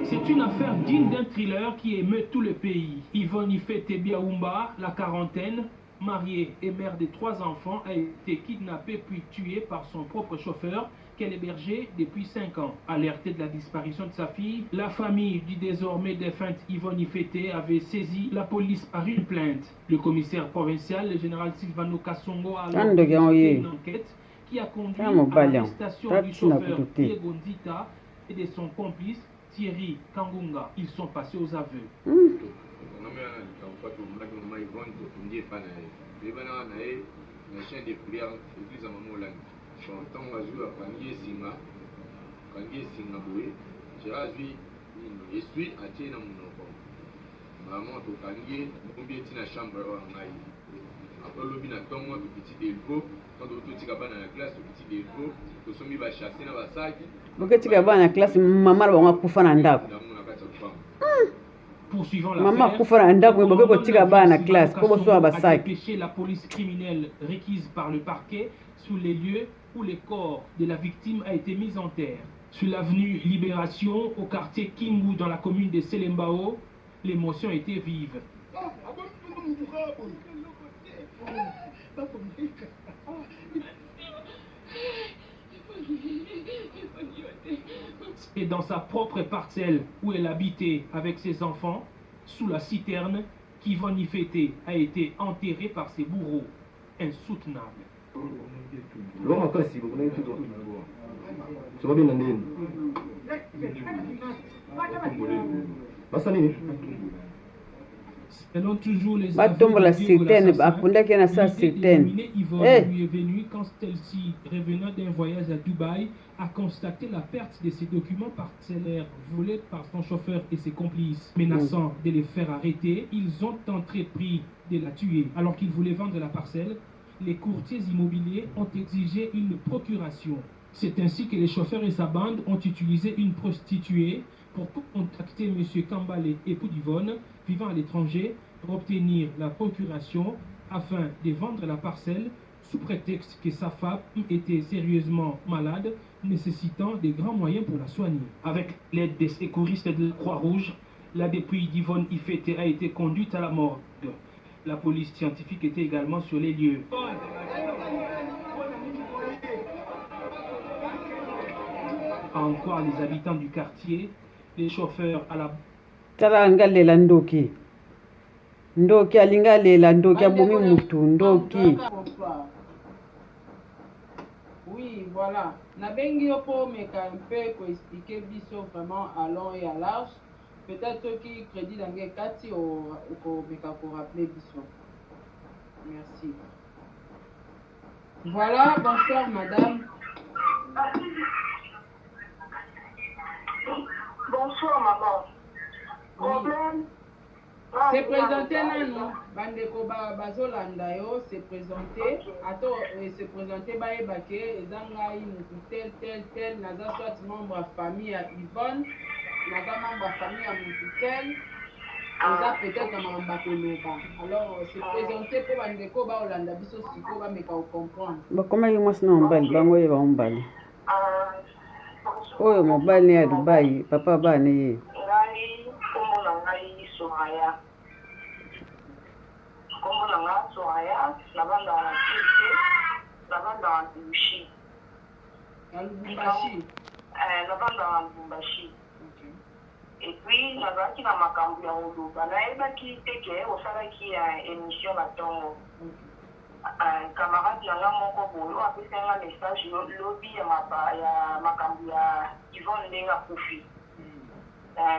C'est une affaire digne d'un thriller qui émeut tout le pays. Yvonne Ifete Biaoumba, la quarantaine, mariée et mère de 3 enfants, a été kidnappée puis tuée par son propre chauffeur qu'elle hébergeait depuis 5 ans. Alertée de la disparition de sa fille, la famille du désormais défunte Yvonne Ifete avait saisi la police par une plainte. Le commissaire provincial, le général Silvano Kassongo, a lancé une enquête qui a conduit à l'arrestation du chauffeur Diego Ndita et de son complice Thierry Kangunga. Ils sont passés aux aveux. Poursuivant l'affaire, a dépêché la police criminelle requise par le parquet sur les lieux où le corps de la victime a été mis en terre. Sur l'avenue Libération, au quartier Kingu, dans la commune de Selembao, l'émotion était vive. Et dans sa propre parcelle où elle habitait avec ses enfants, sous la citerne, qu'Yvonne Ifete a été enterrée par ses bourreaux. Insoutenable. Selon toujours les aveux de Yvonne lui est venue quand celle-ci, revenant d'un voyage à Dubaï, a constaté la perte de ses documents parcellaires volés par son chauffeur et ses complices. Menaçant de les faire arrêter, ils ont entrepris de la tuer. Alors qu'ils voulaient vendre la parcelle, les courtiers immobiliers ont exigé une procuration. C'est ainsi que les chauffeurs et sa bande ont utilisé une prostituée pour contacter M. Kambale, époux d'Yvonne, vivant à l'étranger, pour obtenir la procuration afin de vendre la parcelle sous prétexte que sa femme était sérieusement malade, nécessitant des grands moyens pour la soigner. Avec l'aide des secouristes de la Croix-Rouge, la dépouille d'Yvonne Ifete a été conduite à la morgue. La police scientifique était également sur les lieux. En croire les habitants du quartier, les chauffeurs à la... Ndoki alinga lela ndoki abomi mutu ndoki. Oui, voilà. Nabengi opo meka un peu ko expliquer biso vraiment à long et à large. Peut-être qui crédit d'anglais kati au meka ko rappeler biso. Merci. Voilà, bonsoir madame. Bonsoir maman. Problème? C'est présenté nano bandeko bazolanda yo c'est présenté ato c'est présenté baebake ezangai mutu tel naza soit membre ya famille ya Yvonne naza membre ya famille ya mutu tel eza peut-être makambo koloba alors c'est présenté po bandeko baolanda biso siko bameka comprendre bakomaki mwasi na mobali bango ye baombali oyo mobali ya Dubai papa bana ye Soraya, la bande dans Lubumbashi. La bande dans Lubumbashi. Et puis, la bande qui n'a pas cambié au Louba. Là, elle a quitté au salaire qui a émission à Tongo. Camarade, il y a mon cobo, a fait un message, lobby, il y a ma cambia, ils vont les profit.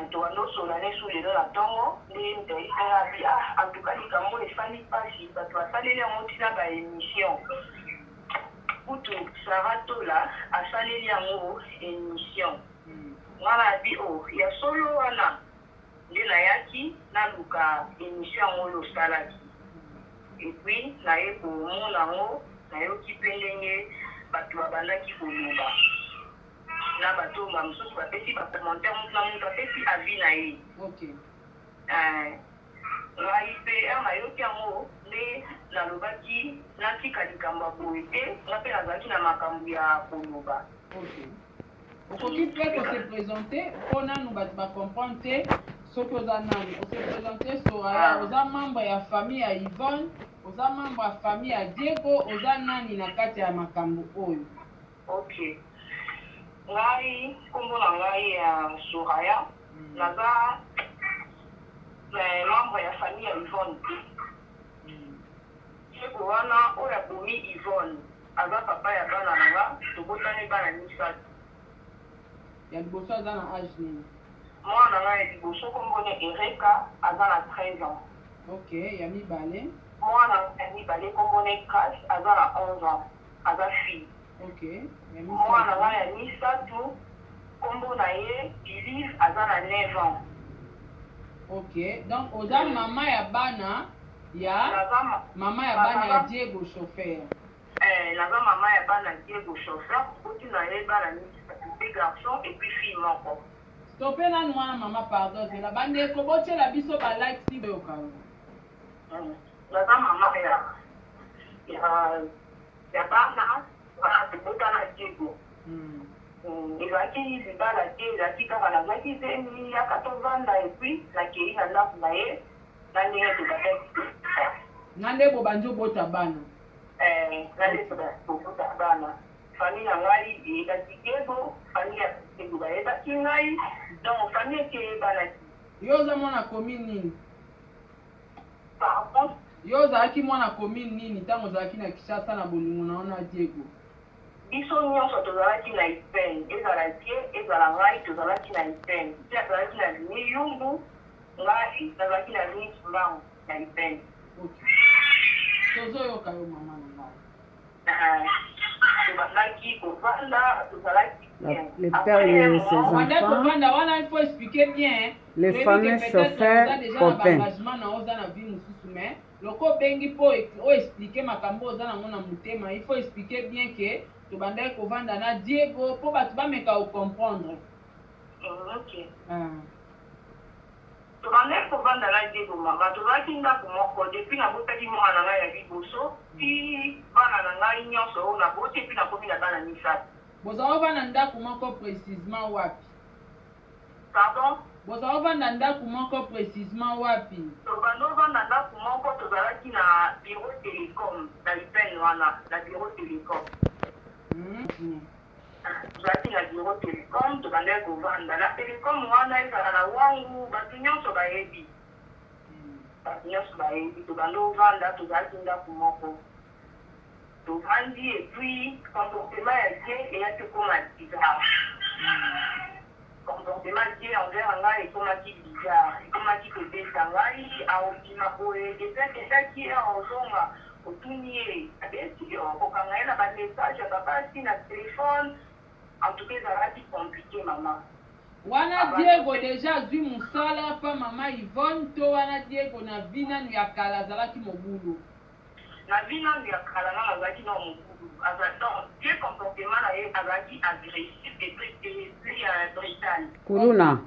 Toano solane sous les la tongo les en tout cas les camo les familles pas si ça doit saler les motina ba émission outo sarato là a saler les amour émission voilà bi oh il y a solo wana les la yaki na luka émission ngolo salaki et puis na e ko mon lango na yo ki pendenge batu abanda ki koluba na bato bamususu bapesi bacommentaire motu na motu apesi avi na ye ngai mpe nayoki yango nde nalobaki natika likambo ya boye te nga mpe nazalaki na makambo ya koloba. Okoki mpe kose présente mpo nanu bato bacomprendre te soki oza nani. Ose présente Soraya, oza membre ya famille ya Yvonne, oza membre ya famille ya Diego, oza nani na kati ya makambo oyo? Ok, ngai nkombo na ngai ya Soraya, naza membre ya famille ya Yvonne. Diego wana oyo abomi Yvonne aza papa ya bana na nga, tobotani bana misato. Ya liboso aza na age nini? Mwana na ya liboso nkombo na Ereka aza na 13 ans. Ok, ya mibale? Mwana ya mibale nkombo na Grace aza na 11 ans, aza fille. Ok, ya Mwana na misato? ya misato nkombo na ye Believe aza na 9 ans. Ok, donc oza mama ya bana ya mama ya bana ya Diego chauffeur. Naza mama ya bana Diego chauffeur, koti na ye bana misato, deux garçons et puis fille moko. Stoppe nanu wana mama pardon zela bandeko botiela biso balike si boyoka. Naza mama ya bana wana tobotana Diego. Ezalaki libala te, ezalaki kaka nazalaki te miyaka tovanda epuis nakei na ndako na ye na ndenge tobandaki. Na nde bobandi obota bana? Na nde tobota bana. Famille na ngai eyebaki Diego, famille ya Diego bayebaki ngai, donc famille eke eyebanaki. Yo oza mwana commune nini? Pardon? Yo ozalaki mwana commune nini ntango ozalaki na Kinshasa na bolingo na ona Diego? Biso nyonso tozalaki na Ipene, ezala tie ezala ngai tozalaki na Ipene. Ti azalaki na Lini Yumbu, ngai nazalaki na Lini Kimbangu na Ipene. Tozoyoka yo mama na ngai. Tozalaki kovanda, tozalaki bien. Le père de ses Wanda enfants, kovanda wana il faut expliquer bien. les fameux chauffeurs, copains. Engagement na oza na vie mususu mais loko bengi po o expliquer makambo oza nango na motema, il faut expliquer bien que tobandaki kovanda na Diego po bato bameka ocomprendre. Ok. Tobandaki kovanda na Diego mama, tozalaki ndako moko depuis nabotaki mwana na ngai ya liboso ti bana na ngai nyonso oyo naboti epuis nakomi na bana misato. Bozala ovanda ndako moko précisement wapi? Pardon? Bozala ovanda ndako moko précisement wapi? Tobanda ovanda ndako moko tozalaki na bureau télécom na Ipene wana, na bureau télécom. Tozalaki na bureau télécom, tobandaki kovanda na télécom wana ezala na wangu bato nyonso bayebi. Bato nyonso bayebi, tobanda ovanda tozalaki ndako moko. Tovandi epuis comportement ya die eyaki ekoma bizarre. Comportement die envers ngai ekomaki bizarre, ekomaki kobeta ngai aobima boye ezakendaki ozonga otuni ye abesi okokanga ye na bamessage ya babasi na telefone. En tout cas ezalaki compliqué mama. Wana Diego deja azwi mosala pa mama Yvonne to wana Diego na vi nanu ya kala azalaki mobulu? Na vie nanu ya kala nanga azalaki na mobulu. Donc die comportement na ye azalaki agressif et plus brutal. Kuluna.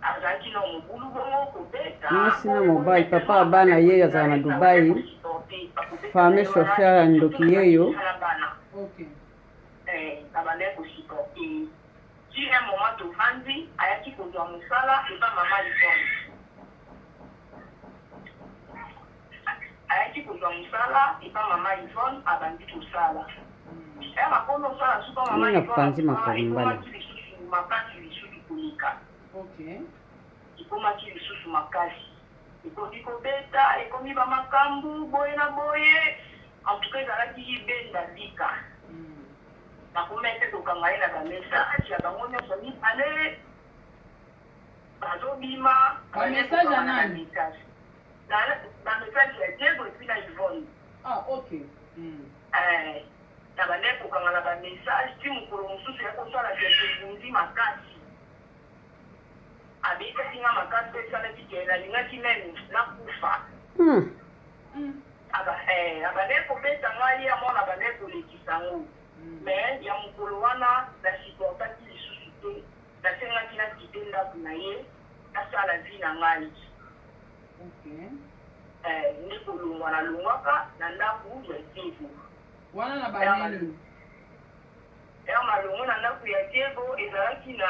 Azalaki na mobulu bongo kobeta. Mwasi na mobali papa abana ye azala na Dubai. Fameux chauffeur ya ndoki yeyo. Ok. Abandaki kosupporte. Sur un moment tovandi ayaki kozwa mosala epa mama Yvonne. Ayaki kozwa mosala epa mama Yvonne abandi kosala. Bakona osala suka mama Yvonne lisusu makasi lisusu koleka. Ekomaki lisusu makasi. Ekomi kobeta, ekomi bamakambu boye na boye. En tout cas ezalaki benda lika. Nakomete tokanga ye na bamessage ya bango nyonso mibale bazobima. Bamessage ya nani? Bamessage ya Diego epuis na Yvonne. Ok. Na bande kokanga na bamessage ti mokolo mosusu ya kosala kekebundi makasi. Abikaki nga makasi mpe esalaki ke nalingaki meme nakufa. Abande kobeta ngai ya mwana bande kolekisa ngo. Mais ya mokolo wana nasupportaki lisusu te, nasengaki nakite ndako na ye asala vie na ngai. Nde kolongwa na longwaka na ndako ya Diego. Wana na baneni. Ya malongo na ndako ya Diego ezalaki na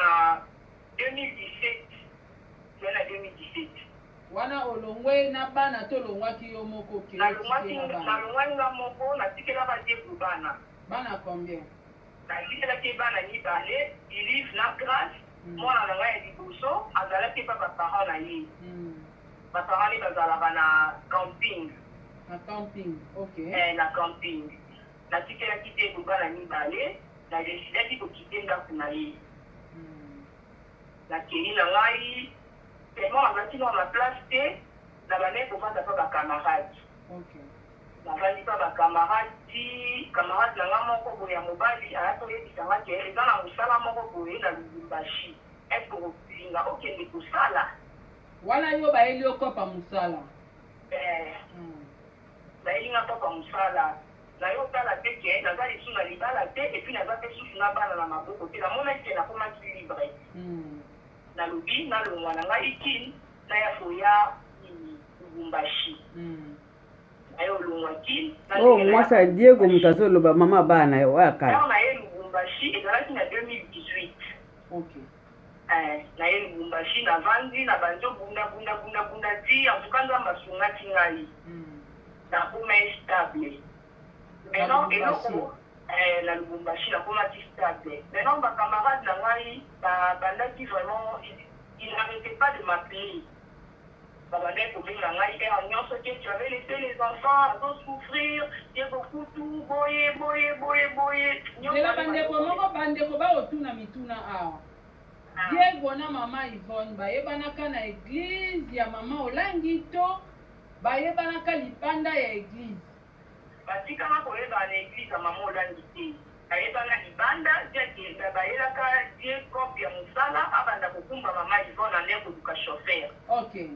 2017. Na 2017. Wana olongwe na bana to longwaki yo moko ke. Na longwaki nga moko na tikela ba Diego bana. Bana combien? Na tikela ke bana ni bale, Elif na Grace, mwana na ngai liboso, azalaki pa ba parents na ye. Ba parents ni bazalaka na camping. Na camping, okay. Na camping. Na tikela ki Diego bana ni bale, na decidaki kokite ndako na ye. Na kei na ngai tellement azalaki na place te na bane kofanda pa bacamarade. Navandi pa bacamarade ti camarade na nga moko boye ya mobali ayaka oyebisanga ke eza na mosala moko boye na Lubumbashi. Est-ce que olinga okende kosala? Wana yo bayeli okopa mosala. Bayelinga kopa mosala. Na yo tala te ke naza lisu na libala te epuis naza pe susu na bana na maboko te namonaki ke nakomaki libre. Nalobi nalongwa na ngai ikini na ya foya Lubumbashi. Ayo longwa kini. Oh, mwasa Diego mutazoloba mama bana yo akala. Na ye Lubumbashi ezalaki na 2018. Okay. Na ye Lubumbashi na vandi na banjo bunda ti afukanga masungati ngai. Na kuma stable. Maintenant eloko la Lubumbashi la kuma stable. Maintenant ba camarade na ngai bandaki vraiment il n'arrêtait pas de m'appeler. Babandai kobenga ngai nyonso ke tu avais laissé les enfants à souffrir, Diego kutu boye. Ela bandeko ba otuna mituna awa. Diego na mama Yvonne bayebanaka na église ya mama Olangi to bayebanaka lipanda ya église. Batikama koyeba na église ya mama Olangi te. Ayebana libanda jake bayelaka die copie ya musala abanda kokumba mama Yvonne na ndeko duka chauffeur. Okay.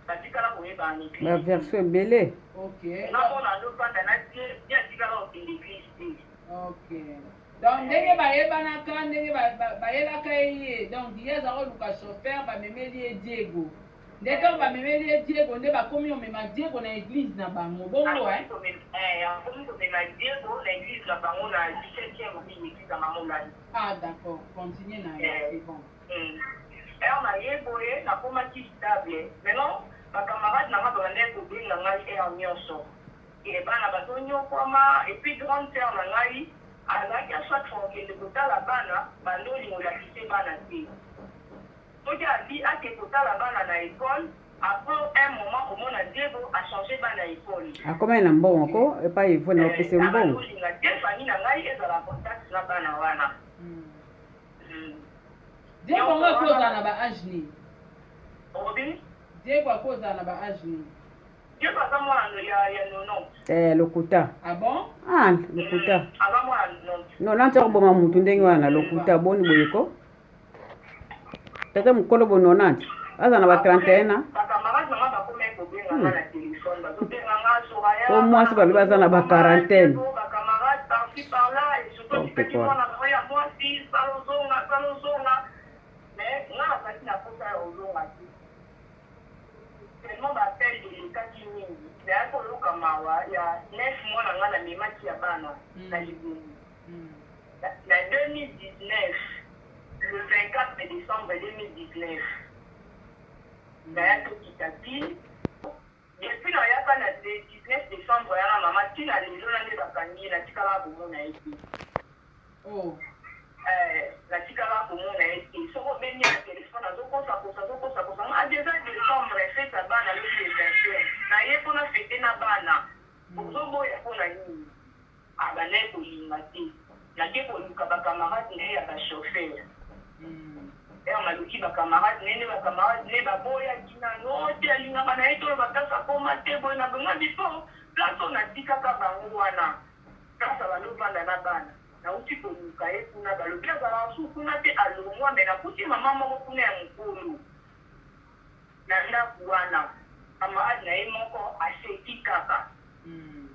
Batikala koyeba na église. La version belé. Okay. Na mona lopanda na die tikala okende église te. Okay. Donc ndenge bayebanaka ndenge bayelaka ye donc yeza koluka chauffeur bamemeli Diego. Ndeko bamemeli Diego nde bakomi omema Diego na église na bango bongo akomi komema Diego na église na bango na 17e église ya mama Olangi. Ah d'accord, continuez na c'est bon. Alors na ye boye nakomaki stable. Maintenant bacamarade na nga babandaki kobenga ngai ere nyonso. Bana bazonyokwama epuis grande sœur na ngai azalaki a chaque fois okende kotala bana bandoli olakise bana te. Soki abi ake kotala bana na école, après un moment omona Diego a changé bana école. Akoma na mbongo ko epa Yvonne opese mbongo. Olinga te famille na ngai ezala contact na bana wana. Diego ngo koza na ba âge ni. Obi? Diego koza na ba âge ni. Diego aza mwana ya 90. Lokuta. Ah bon? Ah, lokuta. Aza mwana 90. No, nanti akuboma mutu ndenge wana lokuta boni boyeko. Tata mukolo bono nanti. Aza na ba 31 Bacamarade nanga bakomaki kobenga nga na téléphone bazobenga nga Soraya. Au moins balobi baza na ba quarantaine. Bacamarade par-ci par-là et surtout tipeki mwana na ya mwasi salozonga. Mais nga nazalaki na posa ya ozonga te. Tellement bapele elekaki mingi. Nayaki koluka mawa ya 9 mois na nga na memaki ya bana na libungu. Na 2019, le 24 décembre 2019, nayaki okitaki. Depuis nayaka na 19 décembre yana mama tina lelo na nde bakangi natikala komona ye te. Natikala komona ye te. Soko bengi na telefone azokosakosa nga déjà décembre fete ya bana lobi le 21 naye mpona fete na bana ozoboya mpona nini abanaye kolinga te nake koluka bacamarade ne ya bachauffeur maluki bacamarade nene bacamarade ne baboyaki nano te alingaka na ye to bakasa koma te boye na bonga bifo place oyo natikaka bango wana kasa balobanda na bana nauti koluka ye kuna balobi azala su kuna te alongwa me nakuti mama moko kuna ya mokolo na ndako wana camarade na ye moko aseki kaka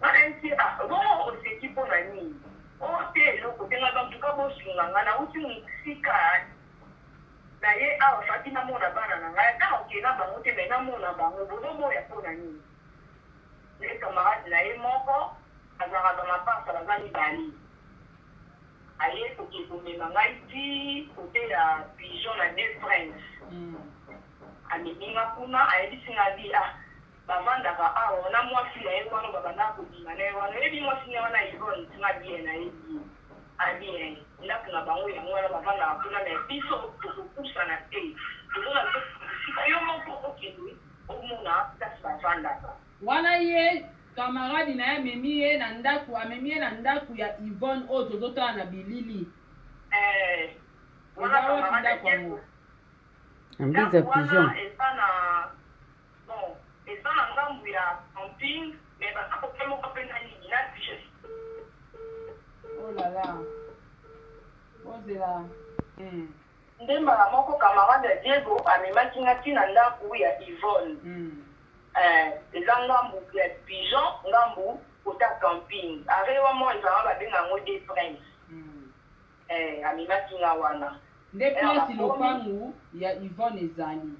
wana nti bongo oseki mpo na nini o te eloko te nga bantuka bosunga nga nauti mosika na ye awa fati namona bana na ngai ata oke na bango te me namona bango bozoboya mpona nini nde camarade na ye moko azalaka bamapasa baza mibale aye koke komema ngai ti kote ya pigeon na deux prince ameminga kuna ayebisi nga bi bavandaka awa na mwasi na ye wana babandaka kobima na ye wana oyebi mwasi na ye wana Yvonne tinga bien na ye bien ndako na bango yango wana bavandaka kuna me biso tokopusana te tozona sika yo moko okende omona kasi bavandaka wana ye camarade na ye amemi ye na ndako ya Yvonne oyo tozotala na bilili wana camarade yango ambiza pigeon eza na ngambu ya camping me baza koke moko mpe na nini na piche olala ozela nde mbala moko camarade ya Diego amemaki nga ntina ndako ya Yvonne eza ngambu ya pigeon ngambu kota camping arewa mo ezala babenga yango des prince amemaki nga wana nde place lopangu ya Yvonne ezali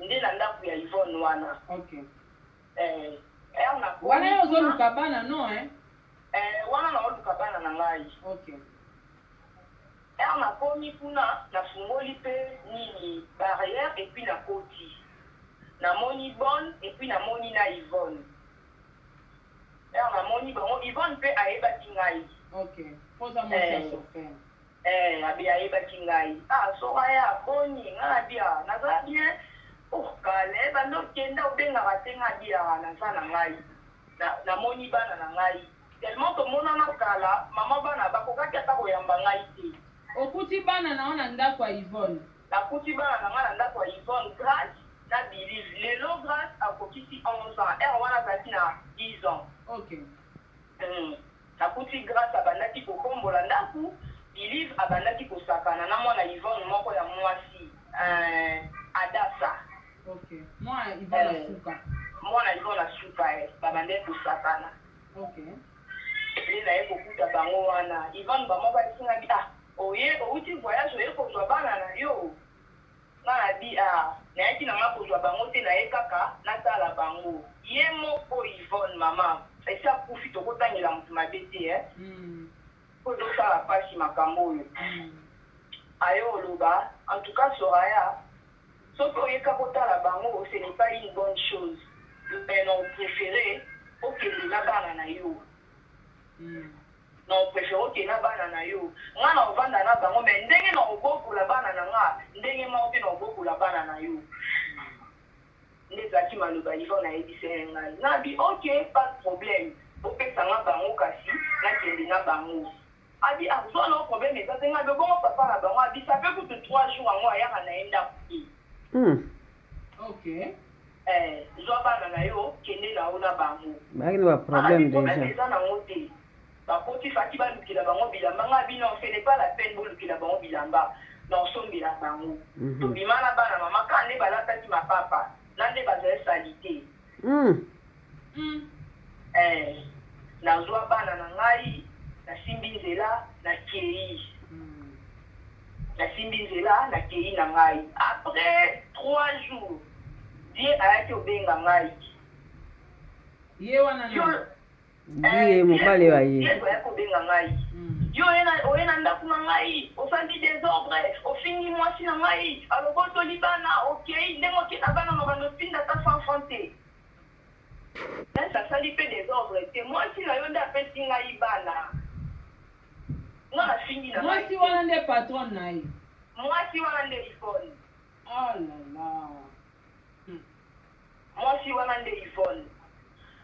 nde na ndako ya Yvonne wana okay wana yo ozoluka bana no wana naoluka bana na ngai okay nakomi kuna nafungoli mpe nini barrière epuis nakoti namoni bonne epuis namoni na Yvonne namoni bango Yvonne mpe ayebaki ngai okay poza mwasi chauffeur abi ayebaki ngai soka ya boni nga bia naza bien kale bandokenda obengaka te nga biaka naza na ngai namoni bana na ngai tellement tomonana kala mama bana bakokaki ata koyamba ngai te okuti bana na wana ndako ya Yvonne nakuti bana na ngai na ndako ya Yvonne Grace na Believe lelo Grace akokisi 11 ans wana azalaki na 10 ans okay nakuti Grace abandaki kokombola ndako Believe abandaki kosakana na mwana Yvonne moko ya mwasi Adasa okay mwana Yvonne asuka babandaki kosakana okay nde naye kokuta bango wana Yvonne bamoko asinga bi outi voyage oye kozwa bana na yo nga na bi nayaki nanga kozwa bango te naye kaka natala bango ye moko Yvonne mama esi akufi tokotangela motu mabe te po ezosala mpasi makambo oyo aye oloba en tout cas Soraya soki oyeka kotala bango ce n'est pas une bonne chose mais non préféré okende na bana na yo non préféré okende na bana na yo nga na ovanda na bango mais ndenge na obokola bana na nga ndenge moko mpe na obokola bana na yo nde ezalaki maloba Yvonne ayebisele ngai nabi ok pas de problème opesanga bango kasi nakende na bango abi azwa na problème eza te ngai bongo papa na bango abi ça fait kutu 3 jours yango ayaka na ye ndako te okay zwa bana na yo kende na yo na bango bakini baproblème déjà eza nango te bakoti faki balukela bango bilamba nga bino ce n'est pas la peine bolukela bango bilamba na osombela bango tobima na bana mama ka nde balataki mapapa na nde bazali sali te nazwa bana na ngai nasimbi nzela nakei na ngai après 3 jours die ayaki obenga ngai ye wana ye mobali wa ye ayaki obenga ngai yo oye na ndako na ngai osali désordre ofingi mwasi na ngai alobotoli bana okei ndenge okenda bana mabando otinda ta fanfan te nasi asali mpe désordre te mwasi na yo nde apesi ngai bana nga nafingi na mwasi wana nde patron na ye mwasi wana nde Yvonne mwasi wana nde Yvonne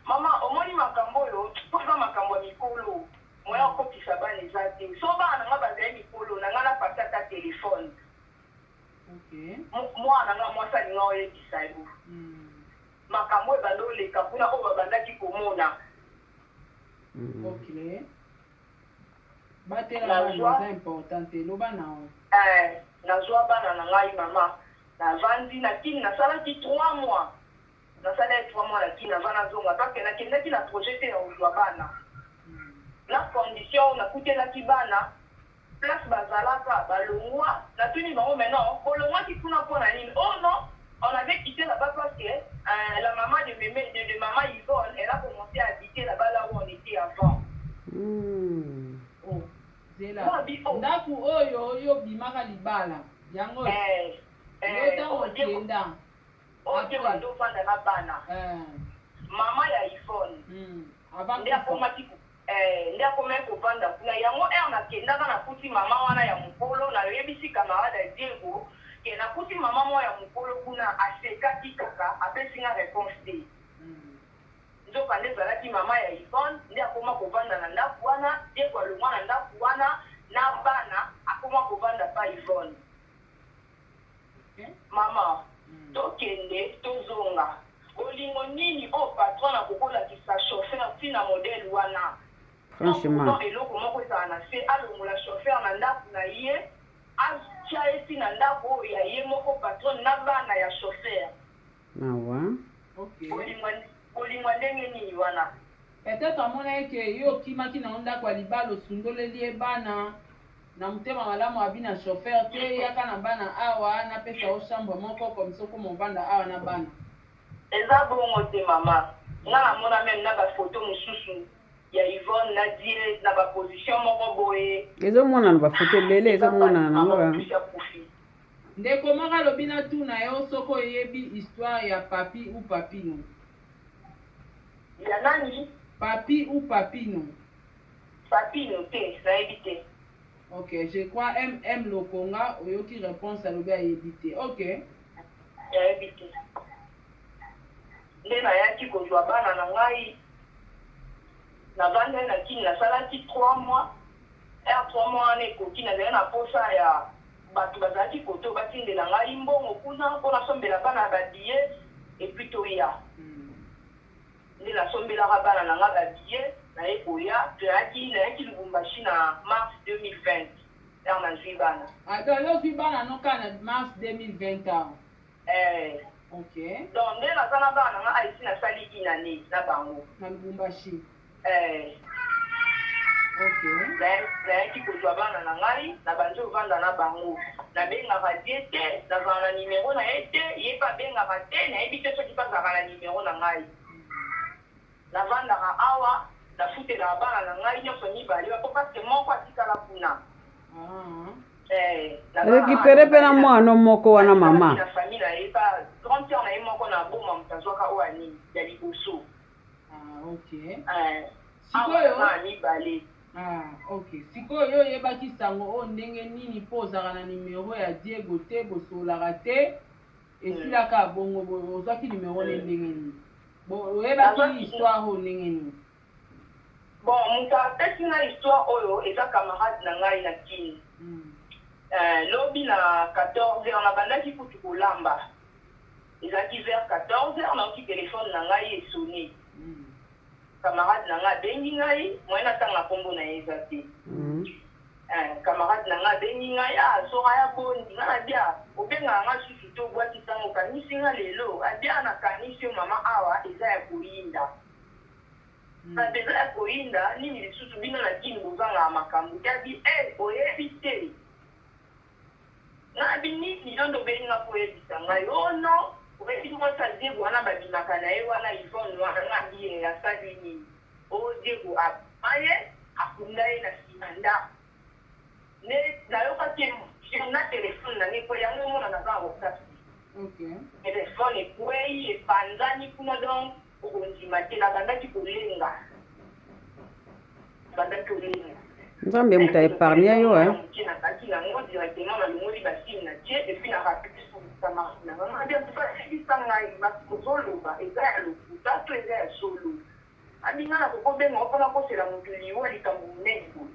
mama omoni makambo oyo poza makambo ya mikolo moya okokisa bana eza te so bana nanga bazali mikolo nanga napasi ata telefone mwana nga mwasi alinga oyebisa yo makambo oyo ebanda oleka kuna oyo babandaki komona batela important eloba nao nazwa bana na ngai mama navandi nakini nasalaki 3 mois nasalaki 3 mois nakini nava nazonga kake nakendaki na projet te ya kozwa bana na condition nakutelaki bana place bazalaka balongwa natuni bango maintenant bolongwaki kuna mpona nini. Oh non, on avait quitté là-bas parce que la maman de maman Yvonne, elle a commencé à habiter là-bas là où on était avant. Oh, zela ndaku oyo yo bimaka libala yango yo ntango okenda oyo bazovanda na bana mama ya Yvonne nde akomaki kovanda kuna yango nakendaka nakuti mama wana ya mokolo nayebisi camarade Diego ke nakuti mama moko ya mokolo kuna asekaki kaka apesinga réponse te nzoka nde ezalaki mama ya Yvonne nde akoma kovanda na ndako wana Diego alongwa na ndako wana na bana akoma kovanda pa Yvonne. Mama tokende tozonga olingo nini o patron akokolakisa chauffeur ntina modele wana franchement eloko moko ezala na se alongola chauffeur na ndako na ye atia ye ntina ndako oyo ya ye moko patron na bana ya chauffeur. Olingo ndenge nini wana peut-être amona eke yo okimaki na ndako ya libala osundoleli ye bana na mutema malamu abi na chauffeur te yaka na bana awa napesa o chambre moko comme ça ko movanda awa na bana eza bongo te mama nga namona meme na bafoto mosusu ya Yvonne na Die na baposition moko boye ezomona na bafoto ebele ezomona nango ndeko moko alobi na tuna yo soko oyebi histoire ya papi ou papino ya nani papi ou papino papino te nayebi te. Ok, je crois M Lokonga oyoki réponse alobi ayebi te. Ok. Ayebi te. Nde nayaki kozwa bana na ngai navanda na kini nasalaki 3 mois 3 mois wana ekoki nazali na posa ya bato bazalaki koto batindela ngai mbongo kuna mpo nasombela bana babiye epuis toya nde nasombelaka bana na ngai babiye naye koya nayaki Lubumbashi na mars 2020 ere nazwi bana. Donc yo ozwi bana noka na mars 2020 ok. Donc nde naza na bana na ngai aisi nasali inane na bango na Lubumbashi. Ok. Nayaki kozwa bana na ngai na bandi ovanda na bango nabengaka Die te nazala na nimero na ye te ye mpe abengaka te nayebi te soki bazalaka na nimero na ngai navandaka awa nafutelaka bana na ngai nyonso mibale bapo paske moko atikala kuna récupéré mpe na mwana moko wana mama na famille na ye pa grande sœur na ye moko na boma moto azwaka oyo anini ya liboso sikoyo mibale. Ok, sikoyo yo oyebaki sango oyo ndenge nini mpo ozalaka na nimero ya Diego te bosololaka te esilaka bongo ozwaki nimero ne ndenge nini oyebaki histoire oyo ndenge nini. Bon, moto apesi nga histoire oyo eza camarade na ngai na kini lobi na 14h nabandaki kutu kolamba ezalaki vers 14h naoki telefone na ngai esone camarade na ngai abengi ngai moye natanga nkombo na ye eza te camarade na ngai abengi ngai soka ya bondi nga nabia obengaka nga susu te obwaki ntango okanisi nga lelo abia nakanisi yo mama awa eza ya koyinda eza ya koyinda nini lisusu bino na kini bozangaka makambo te abi oyebi te nabi nini londo obenginga mpo oyebisa ngai ono oyebi mwasi Diego wana babimaka na ye wana Yvonne wana ngabi asali nini o Diego apaye akunda ye na nsima ndako nayokaki na telefone na ngai mpo yango omona naza okasi telefone ekwei epanzani kuna donc okondima te nabandaki kolenga nzambe moto aépargne yo nakaki nango directement nalongoli basine na tie epuis na rapidisama nangaabisa ngai kozoloba eza ya lokuta to eza ya solo abinga na kokobenga mpona kosela moto liwa likambo monene boye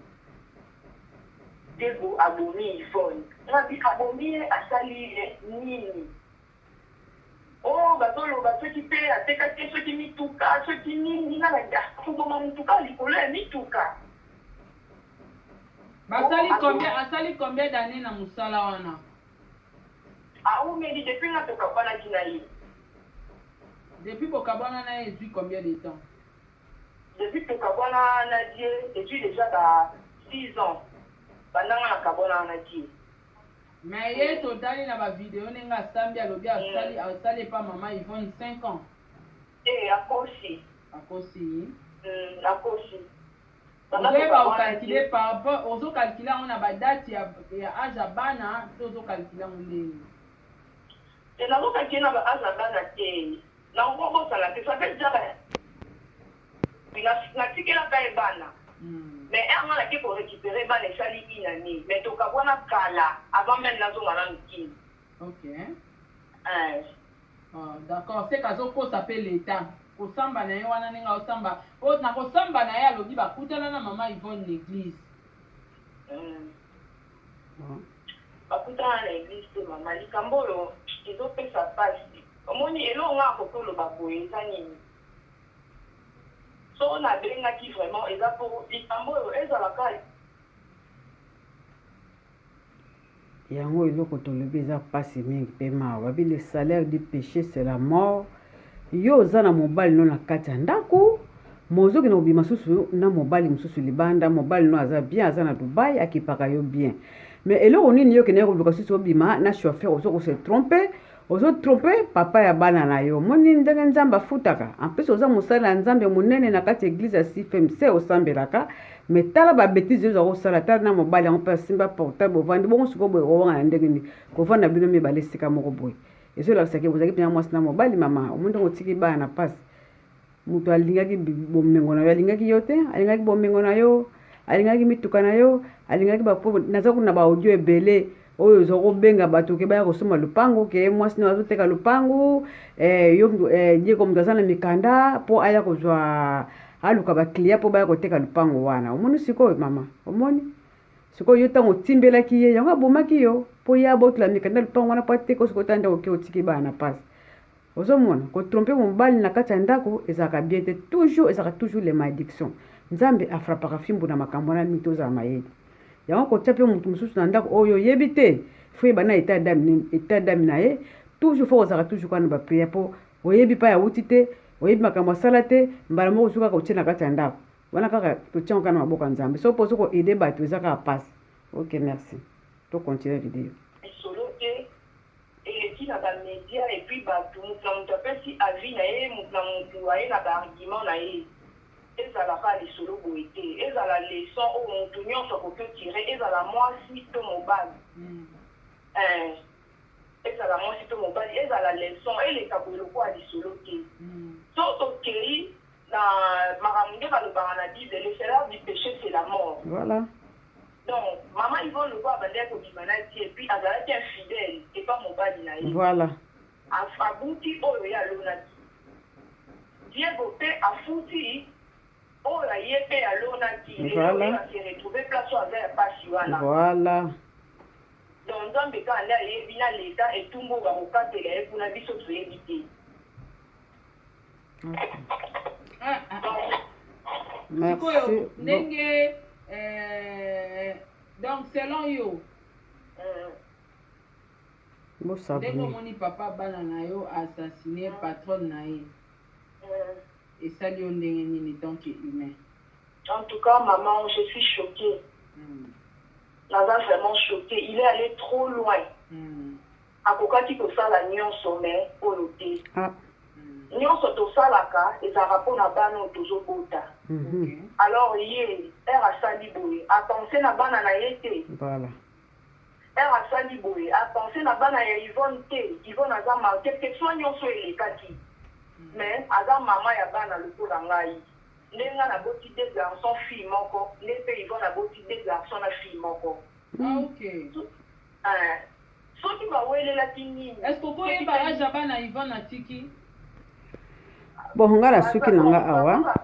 Diego abomi Yvonne nabi abomi ye asali ye nini bazoloba soki mpe atekaki soki mituka soki nini nga na koboma motuka likolo ya mituka asali combien d'année na mosala wana aumeli depuis nga tokabanaki na ye depuis bokabwana na ye ezwi combien de temps depuis tokabwana na die ezwi déjà ba 6 ans bandanga na kabona na ti mais ye totali na ba vidéo nenga sambi alobi asali pa mama Yvonne 5 ans akosi ozoyeba okalkile par rapport ozokalkile yango na badate ya age ya bana to ozokalkile yango ndeni nazokalkile na baage ya bana te nakokobosana te ça fait déjà natikelaka ye bana mais anga naki korécupérer bana esali inani mais tokabwana kala avant même nazonga nanu kini d'accord se kazokosa mpe leta kosamba na ye wana ndenge osamba na kosamba na ye alobi bakutana na mama Yvonne l'église bakutana na église te mama likambo oyo ezopesa pasi omoni elonga akokoloba boye eza nini so nabengaki vraiment eza po likambo oyo ezalaka yango eloko tolobi eza pasi mingi mpe mawa babi le salaire du péché c'est la mort yo oza na mobali no na kati ya ndako mozoki na obima susu na mobali mosusu libanda mobali no aza bien aza na Dubai akipaka yo bien mais eloko nini yo kende koluka susu obima na chauffeur ozoko trompe papa ya bana na yo moni ndenge nzambe afutaka en plus oza mosala ya nzambe monene na kati ya église ya CFMC osambelaka mais tala babétise oza kosala tala na mobali yango mpe asimba portable ovandi bongo sikoyo boye owanga na ndenge nini kovanda bino mibale esika moko boye ezolakisaki bozalaki mpena mwasi na mobali mama omo ndenge otiki bana na pasi moto alingaki bomengo na yo alingaki yo te alingaki bomengo na yo alingaki mituka na yo alingaki bapo naza kuna baaudio ebele oyo ozokobenga bato ke baya kosomba lupango ke mwasi na azoteka lupango yeko moto aza na mikanda mpo aya kozwa aluka baklia mpo baya koteka lupango wana omoni sikoyo mama omoni sikoyo yo ntango otimbelaki ye yango abomaki yo mpo ye abotula mikanda lupango wana mpo ateka osikoyo ta ndako oke otiki bana na pasi ozomona kotrompe mobali na kati ya ndako ezalaka bien te ezalaka toujours les malédictions nzambe afrapaka fimbu na makambo wana mingi tozala mayele yango kotia mpe motu mosusu na ndako oyo oyebi te fo yeba na etat dame na ye toujours fo kozalaka toujours kana bapriere mpo oyebi mpa yawuti te oyebi makambo asala te mbala moko osuki kaka otie na kati ya ndako wana kaka totiango kana maboko ya nzambe so mpo soko ede bato eza kaka pasi ok merci tocontinue video solo te eleki na bamédia epuis bato motu na moto apesi avis na ye motu na motu aye na baargument na ye ezalaka lisolo boye te ezala leson oyo motu nyonso akoki otire ezala mwasi to mobali ezala mwasi to mobali ezala leson eleka boye lokola lisolo te so tokei na makambo nde balobaka na bible le salaire du péché c'est la mort voilà donc mama Yvonne lokola bandeki kobima na ti epuis azalaki infidèle epa mobali na ye voilà abuti oyo ye alonaki diego mpe afuti oyo ye mpe alonaki lelo se retrouve place oyo aza ya pasi wana voilà donc nzambe kaka nde ayebi na leta etumbu oyo bakokatela ye kuna biso toyebi te sikoyo ndenge donc selon yo ndenge omoni papa bana na yo assassine patronne na ye esali yo ndenge nini tant que humain en tout cas maman je suis choquée naza vraiment choquée il est allé trop loin akokaki kosala nyonso mais oyo te nyonso tosalaka ezalaka mpona bana oyo tozobota alors ye ere asali boye apense na bana na ye te ere asali boye apense na bana ya Yvonne te Yvonne aza marke question nyonso elekaki mais aza mama ya bana lokola ngai nde nga naboti deux garçons fille moko nde mpe Yvonne aboti deux garçons na fille moko soki bawelelaki nini est ce que okoyeba age ya bana Yvonne atiki bon nga na suki na nga awa